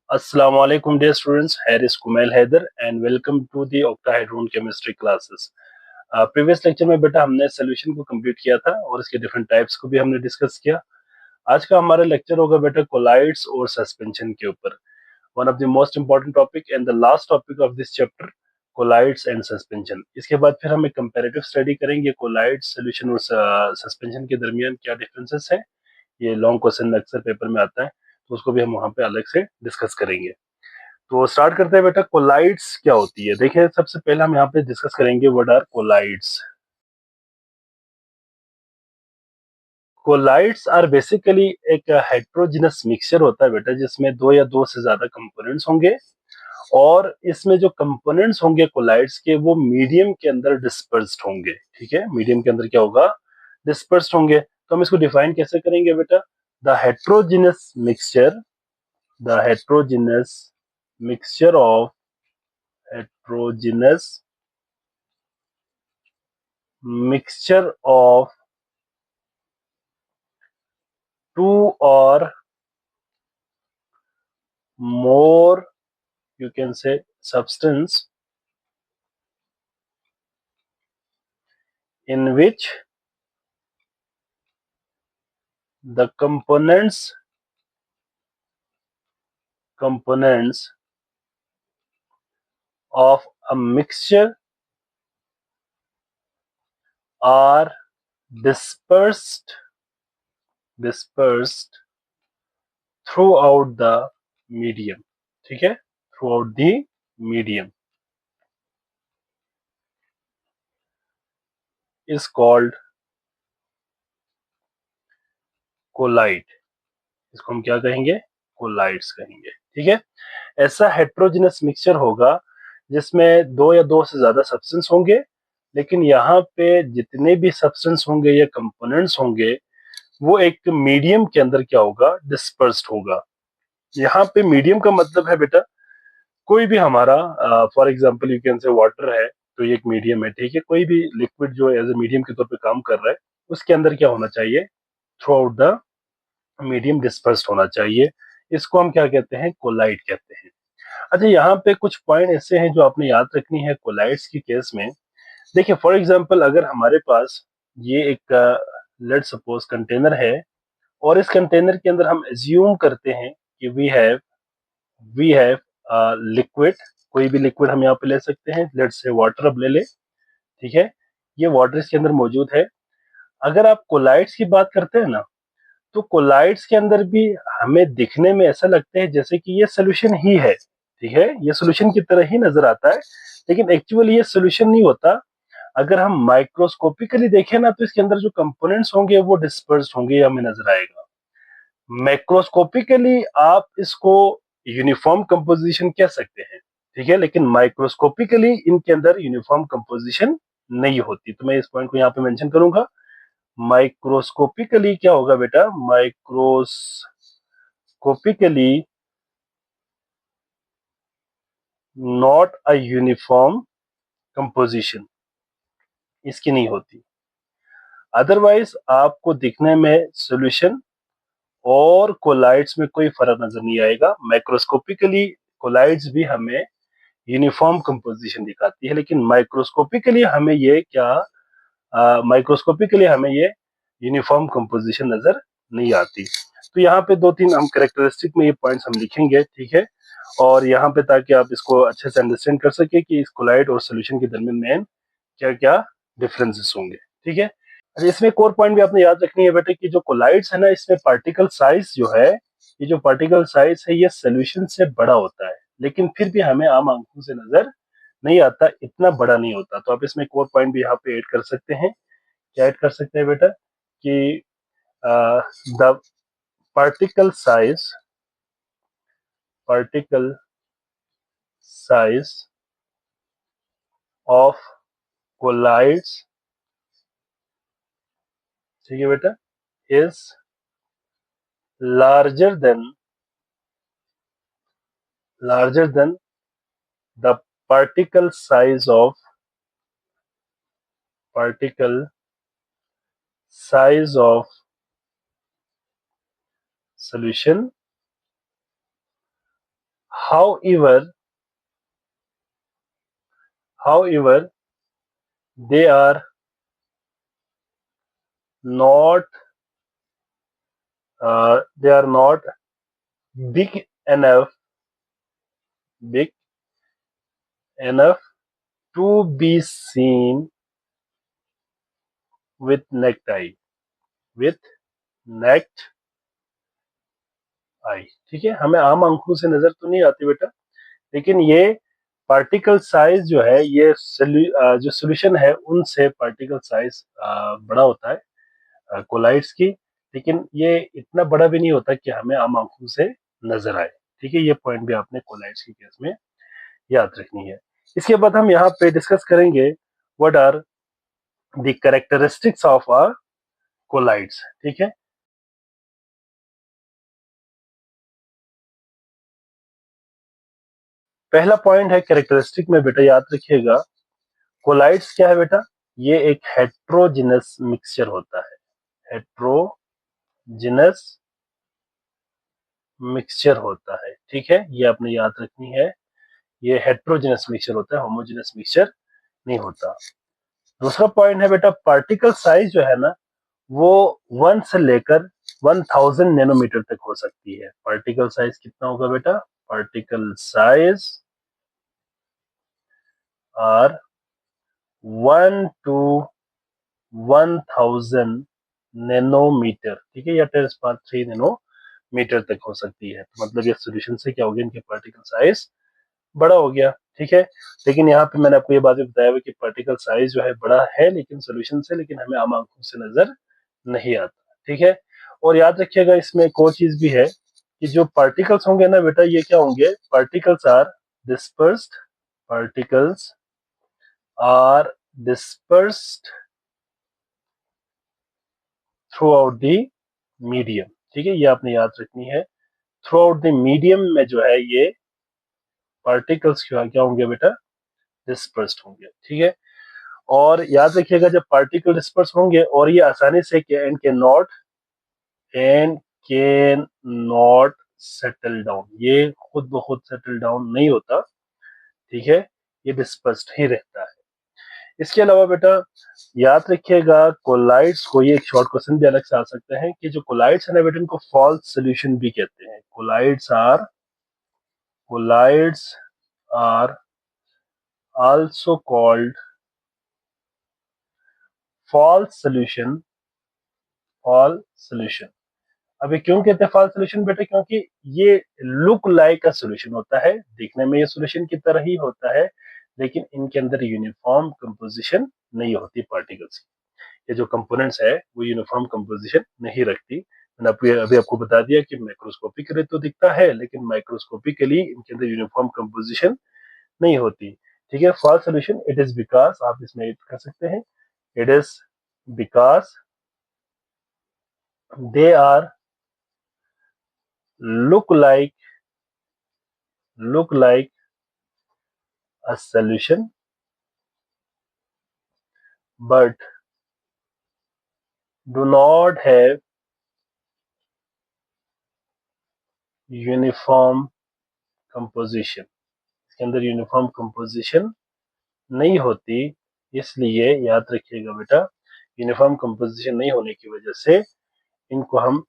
Assalamu alaikum dear students, here is Kumail Haider and welcome to the octahedron chemistry classes. Previous lecture में बेटा हमने solution को complete किया था और इसके डिफरेंट टाइप्स को भी हमने डिस्कस किया। आज का हमारा लेक्चर होगा बेटा कोलाइड्स और सस्पेंशन के ऊपर। One of the most important topic and the last topic of this chapter, colloids and suspension. इसके बाद फिर हम एक कंपैरेटिव स्टडी करेंगे कोलाइड्स सोल्यूशन और सस्पेंशन के दरमियान क्या डिफरेंसेस है। ये लॉन्ग क्वेश्चन अक्सर पेपर में आता है, तो उसको भी हम वहां पे अलग से डिस्कस करेंगे। तो स्टार्ट करते हैं बेटा, कोलाइड्स क्या होती है। देखिए सबसे पहले हम यहाँ पे डिस्कस करेंगे what are colloids. Colloids are basically एक हेट्रोजिनस मिक्सचर होता है बेटा, जिसमें दो या दो से ज्यादा कंपोनेंट्स होंगे और इसमें जो कंपोनेंट्स होंगे कोलाइड्स के वो मीडियम के अंदर डिस्पर्स्ड होंगे। ठीक है, मीडियम के अंदर क्या होगा, डिस्पर्स्ड होंगे। तो हम इसको डिफाइन कैसे करेंगे बेटा, the heterogeneous mixture, the heterogeneous mixture of heterogeneous mixture of two or more, you can say, substance in which the components of a mixture are dispersed throughout the medium. ठीक है, throughout the medium is called colloid. इसको हम क्या कहेंगे, collides कहेंगे। ठीक है, ऐसा हेट्रोजिनस मिक्सचर होगा जिसमें दो या दो से ज्यादा सब्सटेंस होंगे, लेकिन यहाँ पे जितने भी सब्सटेंस होंगे या कंपोनेंट्स होंगे वो एक मीडियम के अंदर क्या होगा, डिस्पर्स्ड होगा। यहाँ पे मीडियम का मतलब है बेटा कोई भी हमारा, फॉर एग्जांपल यू कैन से वाटर है, तो ये एक मीडियम है। ठीक है, कोई भी लिक्विड जो एज ए मीडियम के तौर पे काम कर रहा है उसके अंदर क्या होना चाहिए, through out the medium dispersed होना चाहिए। इसको हम क्या कहते हैं, कोलाइड कहते हैं। अच्छा, यहाँ पे कुछ पॉइंट ऐसे हैं जो आपने याद रखनी है कोलाइड्स की केस में। देखिए फॉर एग्जांपल अगर हमारे पास ये एक लेट सपोज कंटेनर है और इस कंटेनर के अंदर हम एज्यूम करते हैं कि वी हैव लिक्विड, कोई भी लिक्विड हम यहाँ पे ले सकते हैं, लेट्स से वाटर अब ले ले। ठीक है, ये वाटर इसके अंदर मौजूद है। अगर आप कोलाइड्स की बात करते हैं ना, तो कोलाइड्स के अंदर भी हमें दिखने में ऐसा लगता है जैसे कि ये सोल्यूशन ही है। ठीक है, ये सोल्यूशन की तरह ही नजर आता है, लेकिन एक्चुअली ये सोल्यूशन नहीं होता। अगर हम माइक्रोस्कोपिकली देखें ना, तो इसके अंदर जो कंपोनेंट्स होंगे वो डिस्पर्स्ड होंगे, ये हमें नजर आएगा। मैक्रोस्कोपिकली आप इसको यूनिफॉर्म कंपोजिशन कह सकते हैं। ठीक है, लेकिन माइक्रोस्कोपिकली इनके अंदर यूनिफॉर्म कंपोजिशन नहीं होती। तो मैं इस पॉइंट को यहाँ पे मेंशन करूंगा। माइक्रोस्कोपिकली क्या होगा बेटा, microscopically not a uniform composition, इसकी नहीं होती। अदरवाइज आपको दिखने में सॉल्यूशन और कोलाइड्स में कोई फर्क नजर नहीं आएगा। माइक्रोस्कोपिकली कोलाइड्स भी हमें यूनिफॉर्म कंपोजिशन दिखाती है, लेकिन माइक्रोस्कोपिकली हमें ये क्या, माइक्रोस्कोपिकली हमें ये यूनिफॉर्म कंपोजिशन नजर नहीं आती। तो यहाँ पे दो तीन हम कैरेक्टरिस्टिक में ये पॉइंट्स हम लिखेंगे। ठीक है, और यहाँ पे ताकि आप इसको अच्छे से अंडरस्टैंड कर सके कि इस कोलाइड और सोल्यूशन के दरमियान मेन क्या क्या डिफरेंसेस होंगे। ठीक है, अच्छा इसमें एक और पॉइंट भी आपने याद रखनी है बेटे कि जो कोलाइड्स है ना, इसमें पार्टिकल साइज जो है, ये जो पार्टिकल साइज है ये सोल्यूशन से बड़ा होता है, लेकिन फिर भी हमें आम आंखों से नजर नहीं आता, इतना बड़ा नहीं होता। तो आप इसमें एक और पॉइंट भी यहाँ पे ऐड कर सकते हैं। क्या ऐड कर सकते हैं बेटा कि the particle size particle size of colloids, ठीक है बेटा, is larger than the particle particle size of solution however they are not big enough big enough to be seen with naked eye with naked eye। ठीक है, हमें आम आंखों से नजर तो नहीं आती बेटा, लेकिन ये पार्टिकल साइज जो है ये जो सोल्यूशन है उनसे पार्टिकल साइज बड़ा होता है कोलाइड्स की, लेकिन ये इतना बड़ा भी नहीं होता कि हमें आम आंखों से नजर आए। ठीक है, ये पॉइंट भी आपने कोलाइड्स के केस में याद रखनी है। इसके बाद हम यहाँ पे डिस्कस करेंगे what are the characteristics of a colloids. ठीक है, पहला पॉइंट है कैरेक्टरिस्टिक में बेटा याद रखिएगा, कोलाइड्स क्या है बेटा, ये एक हेट्रोजिनस मिक्सचर होता है। हेट्रोजिनस मिक्सचर होता है। ठीक है, ये आपने याद रखनी है, ये हेट्रोजिनस मिक्सचर होता है, होमोजिनस मिक्सचर नहीं होता। दूसरा पॉइंट है बेटा, पार्टिकल साइज जो है ना वो 1 से लेकर 1000 नैनोमीटर तक हो सकती है। पार्टिकल साइज कितना होगा बेटा, particle size are 1 to 1000 nanometer. ठीक है, या 10⁻³ नैनोमीटर तक हो सकती है। तो मतलब ये सोल्यूशन से क्या हो गया, इनके पार्टिकल साइज बड़ा हो गया। ठीक है, लेकिन यहाँ पे मैंने आपको ये बात भी बताया हुआ कि पार्टिकल साइज जो है बड़ा है लेकिन सोल्यूशन से, लेकिन हमें आम आंखों से नजर नहीं आता। ठीक है, और याद रखिएगा इसमें एक और चीज भी है कि जो पार्टिकल्स होंगे ना बेटा, ये क्या होंगे, particles are dispersed particles are dispersed throughout the medium. ठीक है, ये आपने याद रखनी है, थ्रू आउट द मीडियम में जो है ये पार्टिकल्स क्या होंगे बेटा, डिस्पर्स्ड होंगे। ठीक है, और याद रखिएगा जब पार्टिकल डिस्पर्स होंगे और ये आसानी से कैन नॉट सेटल डाउन, ये खुद ब खुद सेटल डाउन नहीं होता। ठीक है, ये डिस्पर्स्ड ही रहता है। इसके अलावा बेटा याद रखिएगा कोलाइड्स को, ये एक शॉर्ट क्वेश्चन भी अलग से आ सकते हैं कि जो कोलाइड्स है ना बेटा, इनको फॉल्स सोल्यूशन भी कहते हैं। Colloids are also called false solution. False solution, अभी क्यों कहते हैं फॉल्स सोल्यूशन बेटा, क्योंकि ये लुक लाइक का सोल्यूशन होता है, दिखने में ये सोल्यूशन की तरह ही होता है, लेकिन इनके अंदर यूनिफॉर्म कंपोजिशन नहीं होती पार्टिकल्स की। ये जो कंपोनेंट्स है वो यूनिफॉर्म कंपोजिशन नहीं रखती। मैंने अभी आपको बता दिया कि माइक्रोस्कोपिकली तो दिखता है, लेकिन माइक्रोस्कोपिकली इनके अंदर यूनिफॉर्म कंपोजिशन नहीं होती। ठीक है, false solution it is because, आप इसमें कर सकते हैं, it is because they are look like look like a solution but do not have uniform composition. इसके अंदर यूनिफॉर्म कंपोजिशन नहीं होती, इसलिए याद रखिएगा बेटा, यूनिफॉर्म कंपोजिशन नहीं होने की वजह से इनको हम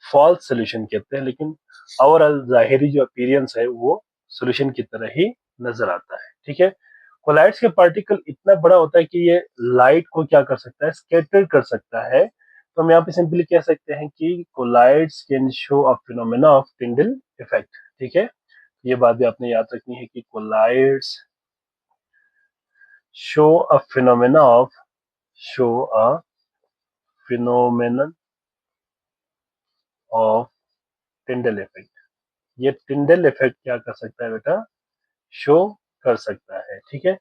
फॉल्स सोल्यूशन कहते हैं, लेकिन ओवरऑल जाहिरी जो अपीयरेंस है वो सोल्यूशन की तरह ही नजर आता है। ठीक है, कोलाइड्स के पार्टिकल इतना बड़ा होता है कि ये लाइट को क्या कर सकता है, स्कैटर कर सकता है। तो हम यहाँ पे सिंपली कह सकते हैं कि colloids can show a phenomena of Tyndall effect. ठीक है, ये बात भी आपने याद रखनी है कि colloids show a phenomena of show a phenomenon of Tyndall effect. ये टिंडल इफेक्ट क्या कर सकता है बेटा, शो कर सकता है। ठीक है,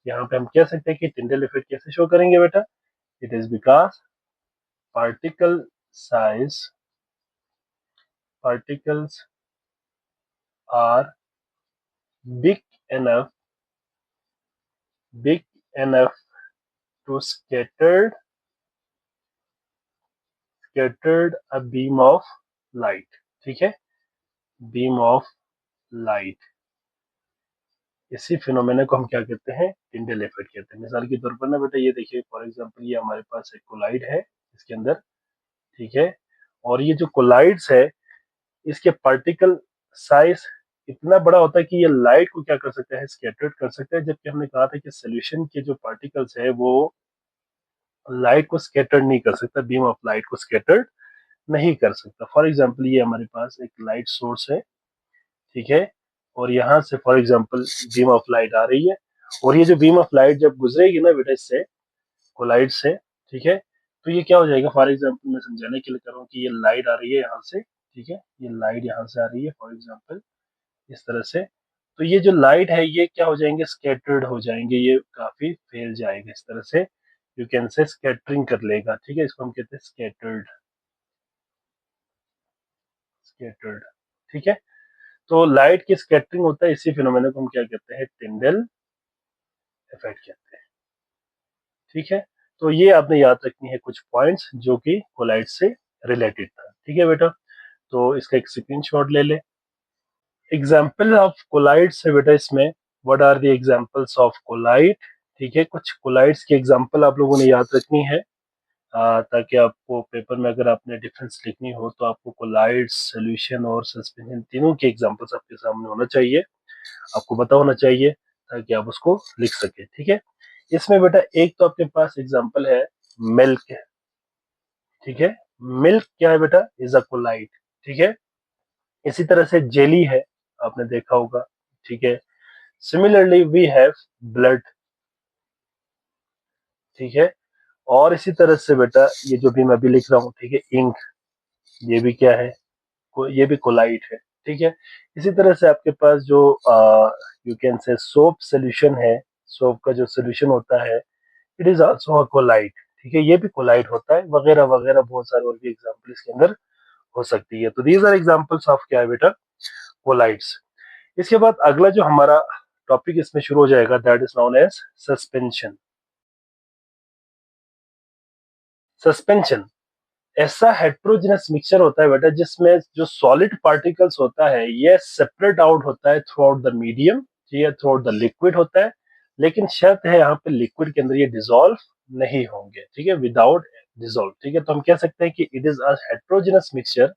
यहाँ पे हम कह सकते हैं कि टिंडल इफेक्ट कैसे शो करेंगे बेटा, it is because particle size particles are big enough big enough to scattered a beam of light। ठीक है, beam of light, इसी फिनोमेना को हम क्या कहते हैं, टिंडल इफेक्ट कहते हैं। मिसाल के तौर पर ना बेटा ये देखिए, फॉर एग्जांपल ये हमारे पास एक कोलाइड है इसके अंदर, ठीक है, और ये जो कोलाइड्स है इसके पार्टिकल साइज इतना बड़ा होता है कि ये लाइट को क्या कर सकता है, स्कैटर्ड कर सकता है, जबकि हमने कहा था कि सोल्यूशन के जो पार्टिकल्स है वो लाइट को स्कैटर्ड नहीं कर सकता, बीम ऑफ लाइट को स्कैटर्ड नहीं कर सकता। फॉर एग्जाम्पल ये हमारे पास एक लाइट सोर्स है, ठीक है, और यहाँ से for example beam of light आ रही है, और ये जो बीम ऑफ लाइट जब गुजरेगी ना बेटा इससे, कोलाइड से, ठीक है, तो ये क्या हो जाएगा, फॉर एग्जाम्पल मैं समझाने के लिए कर रहा हूँ कि ये लाइट आ रही है यहाँ से, ठीक है, ये लाइट यहाँ से आ रही है फॉर एग्जाम्पल इस तरह से, तो ये जो लाइट है ये क्या हो जाएंगे, स्कैटर्ड हो जाएंगे, ये काफी फैल जाएगा इस तरह से, यू कैन से स्कैटरिंग कर लेगा, ठीक है, इसको हम कहते हैं स्कैटर्ड, स्कैटर्ड, ठीक है। तो लाइट की स्कैटरिंग होता है, इसी फिनोमेना को हम क्या कहते हैं, टिंडल इफेक्ट कहते हैं, ठीक है। तो ये आपने याद रखनी है कुछ पॉइंट्स जो कि कोलाइड से रिलेटेड था, ठीक है बेटा। तो इसका एक स्क्रीनशॉट ले ले। एग्जाम्पल ऑफ कोलाइड से बेटा इसमें, what are the examples of colloid, ठीक है, कुछ कोलाइड्स की एग्जाम्पल आप लोगों ने याद रखनी है, ताकि आपको पेपर में अगर आपने डिफरेंस लिखनी हो तो आपको कोलाइड्स, सॉल्यूशन और सस्पेंशन तीनों के एग्जाम्पल्स आपके सामने होना चाहिए, आपको पता होना चाहिए, ताकि आप उसको लिख सके, ठीक है। इसमें बेटा एक तो आपके पास एग्जाम्पल है मिल्क, ठीक है, मिल्क क्या है बेटा, इज अ कोलाइड, ठीक है। इसी तरह से जेली है, आपने देखा होगा, ठीक है। सिमिलरली वी हैव ब्लड, ठीक है, और इसी तरह से बेटा ये जो भी मैं अभी लिख रहा हूँ, ठीक है, इंक, ये भी क्या है, ये भी कोलाइड है, ठीक है। इसी तरह से आपके पास जो यू कैन से सोप सोल्यूशन है, सोप का जो सोल्यूशन होता है, it is also a colloid, ठीक है, ये भी कोलाइड होता है, वगैरह वगैरह बहुत सारे और भी एग्जांपल इसके अंदर हो सकती है। तो दीज आर एग्जांपल्स ऑफ क्या है बेटा, कोलाइड्स। इसके बाद अगला जो हमारा टॉपिक इसमें शुरू हो जाएगा, that is known as suspension. Suspension ऐसा हेट्रोजेनस मिक्सचर होता है बेटा जिसमें जो सॉलिड पार्टिकल्स होता है ये सेपरेट आउट होता है थ्रू आउट द मीडियम, ये थ्रू आउट द लिक्विड होता है, लेकिन शर्त है यहाँ पे लिक्विड के अंदर ये डिसॉल्व नहीं होंगे, ठीक है, विदाउट डिसॉल्व, ठीक है। तो हम कह सकते हैं कि it is a heterogeneous mixture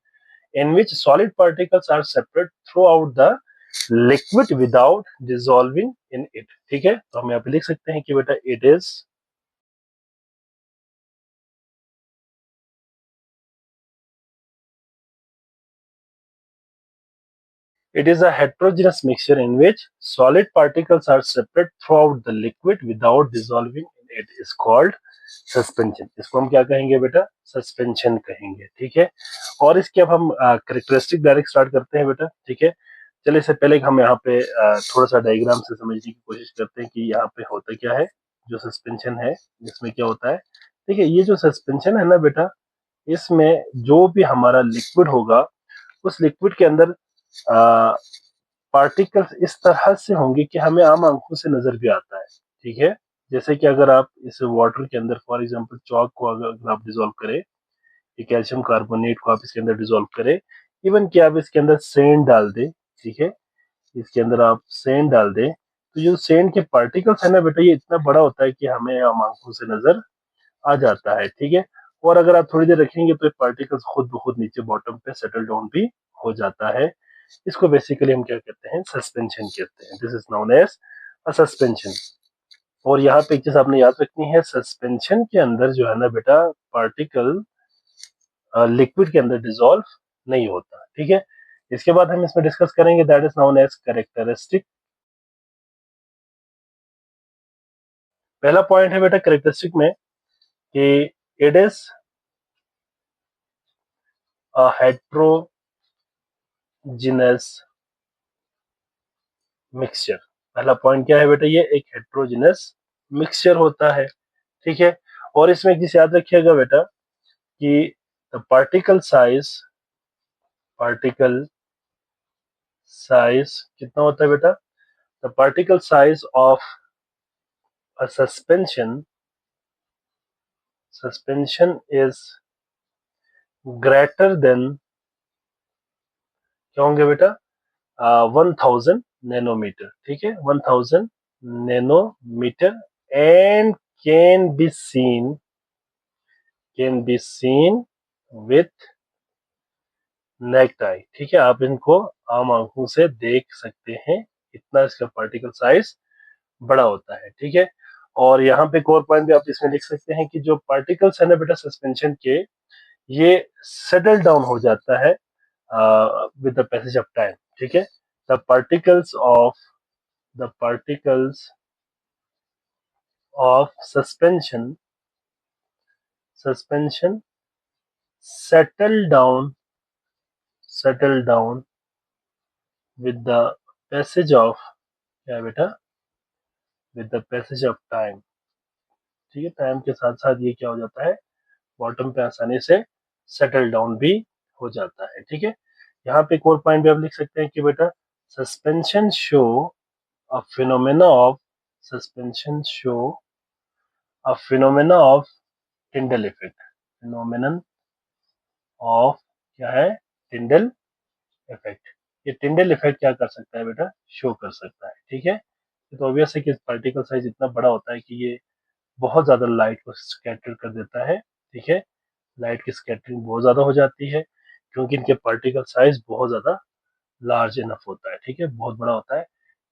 in which solid particles are separate throughout the liquid without dissolving in it, ठीक है। तो हम यहाँ पे लिख सकते हैं कि बेटा it is a heterogeneous mixture in which solid particles are separate throughout the liquid without dissolving in it is called suspension. इसको हम क्या कहेंगे बेटा, सस्पेंशन कहेंगे, ठीक है। और इसके अब हम करेक्टरिस्टिक डायरेक्ट स्टार्ट करते हैं बेटा, ठीक है। चलिए इससे पहले हम यहाँ पे थोड़ा सा डायग्राम से समझने की कोशिश करते हैं कि यहाँ पे होता क्या है, जो सस्पेंशन है इसमें क्या होता है, ठीक है। ये जो सस्पेंशन है ना बेटा, इसमें जो भी हमारा लिक्विड होगा उस लिक्विड के अंदर पार्टिकल्स इस तरह से होंगे कि हमें आम आंखों से नजर भी आता है, ठीक है। जैसे कि अगर आप इस वाटर के अंदर फॉर एग्जांपल चौक को अगर आप डिजोल्व करें, ये कैल्शियम कार्बोनेट को आप इसके अंदर डिजोल्व करें, इवन कि आप इसके अंदर सेंड डाल दें, ठीक है, इसके अंदर आप सेंड डाल दें, तो जो सेंड के पार्टिकल्स है ना बेटा, ये इतना बड़ा होता है कि हमें आम आंखों से नजर आ जाता है, ठीक है। और अगर आप थोड़ी देर रखेंगे तो ये पार्टिकल्स खुद ब खुद नीचे बॉटम पे सेटल डाउन भी हो जाता है। इसको बेसिकली हम क्या कहते हैं, सस्पेंशन कहते हैं, this is known as a suspension. और यहाँ पे एक चीज आपने याद रखनी है, सस्पेंशन के अंदर जो है ना बेटा, पार्टिकल लिक्विड के अंदर डिसॉल्व नहीं होता, ठीक है। इसके बाद हम इसमें डिस्कस करेंगे, that is known as characteristic. पहला पॉइंट है बेटा कैरेक्टरिस्टिक में कि it is a heterogeneous mixture. पहला पॉइंट क्या है बेटा, ये एक हेट्रोजिनस मिक्सचर होता है, ठीक है। और इसमें एक चीज याद रखिएगा बेटा कि द पार्टिकल साइज कितना होता है बेटा, the particle size of a suspension is greater than, क्या होंगे बेटा, 1000 नैनोमीटर, ठीक है, 1000 nanometer and can be seen with naked eye, ठीक है, आप इनको आम आंखों से देख सकते हैं, इतना इसका पार्टिकल साइज बड़ा होता है, ठीक है। और यहाँ पे एक और पॉइंट भी आप इसमें लिख सकते हैं कि जो पार्टिकल्स है ना बेटा सस्पेंशन के, ये सेटल डाउन हो जाता है with the passage of time, ठीक है। The particles of suspension settle down with the passage of, क्या है बेटा, with the passage of time, ठीक है, टाइम के साथ साथ ये क्या हो जाता है, बॉटम पे आसानी से सेटल डाउन भी हो जाता है, ठीक है। यहाँ पे एक और पॉइंट भी आप लिख सकते हैं कि बेटा suspension show a phenomena of suspension show a phenomena of Tyndall effect, phenomenon of, क्या है, टिंडल इफेक्ट। ये टिंडल इफेक्ट क्या कर सकता है बेटा, शो कर सकता है, ठीक है। तो ऑब्वियस है कि पार्टिकल साइज इतना बड़ा होता है कि ये बहुत ज्यादा लाइट को स्कैटर कर देता है, ठीक है, लाइट की स्कैटरिंग बहुत ज्यादा हो जाती है क्योंकि इनके पार्टिकल साइज बहुत ज्यादा लार्ज इनफ होता है, ठीक है, बहुत बड़ा होता है।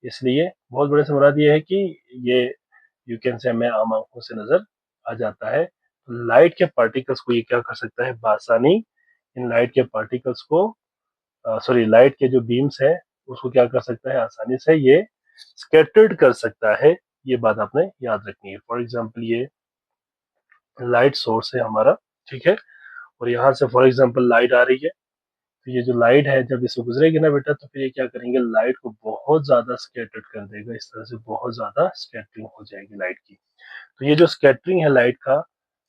इसलिए बहुत बड़े से मुराद ये है कि ये यू कैन से हमें आम आंखों से नजर आ जाता है। तो लाइट के पार्टिकल्स को ये क्या कर सकता है बासानी, इन लाइट के पार्टिकल्स को, सॉरी, लाइट के जो बीम्स है उसको क्या कर सकता है, आसानी से ये स्कैटर्ड कर सकता है। ये बात आपने याद रखनी है। फॉर एग्जाम्पल ये लाइट सोर्स है हमारा, ठीक है, और यहाँ से फॉर एग्जाम्पल लाइट आ रही है, तो ये जो लाइट है जब इससे गुजरेगी ना बेटा, तो फिर ये क्या करेंगे, लाइट को बहुत ज्यादा स्कैटर्ड कर देगा, इस तरह से बहुत ज्यादा स्कैटरिंग हो जाएगी लाइट की। तो ये जो स्कैटरिंग है लाइट का,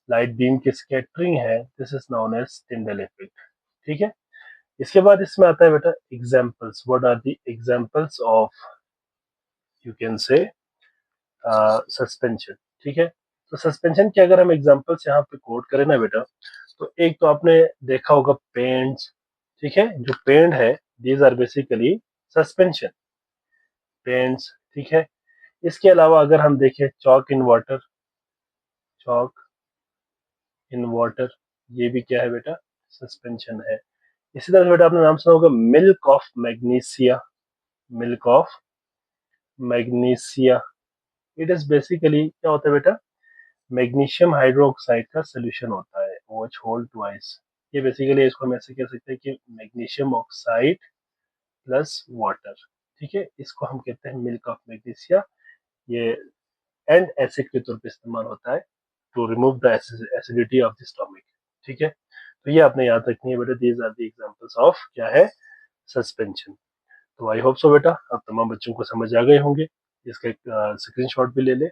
लाइट बीम की स्कैटरिंग है, this is known as Tyndall effect, ठीक है। इसके बाद इसमें आता है बेटा examples, what are the examples of, you can say, suspension, ठीक है। तो सस्पेंशन के अगर हम एग्जांपल्स यहाँ पे कोट करें ना बेटा, तो एक तो आपने देखा होगा पेंट्स, ठीक है, जो पेंट है these are basically suspension paints, ठीक है। इसके अलावा अगर हम देखें चौक इन वाटर, ये भी क्या है बेटा, सस्पेंशन है। इसी तरह से बेटा आपने नाम सुना होगा milk of magnesia. It is basically क्या होता है बेटा, मैग्नीशियम हाइड्रोक्साइड का सोल्यूशन होता है, OH होल ट्वाइस। ये बेसिकली इसको हम ऐसे कह सकते हैं कि मैग्नीशियम ऑक्साइड प्लस वाटर, ठीक है, इसको हम कहते हैं मिल्क ऑफ मैग्नीशिया। ये एंड एसिड के तौर पे इस्तेमाल होता है to remove the acidity of the stomach, ठीक है। तो ये आपने याद रखनी है बेटा, these are the examples of, क्या है, सस्पेंशन। तो आई होप सो बेटा अब तमाम बच्चों को समझ आ गए होंगे। इसका एक स्क्रीनशॉट भी ले ले।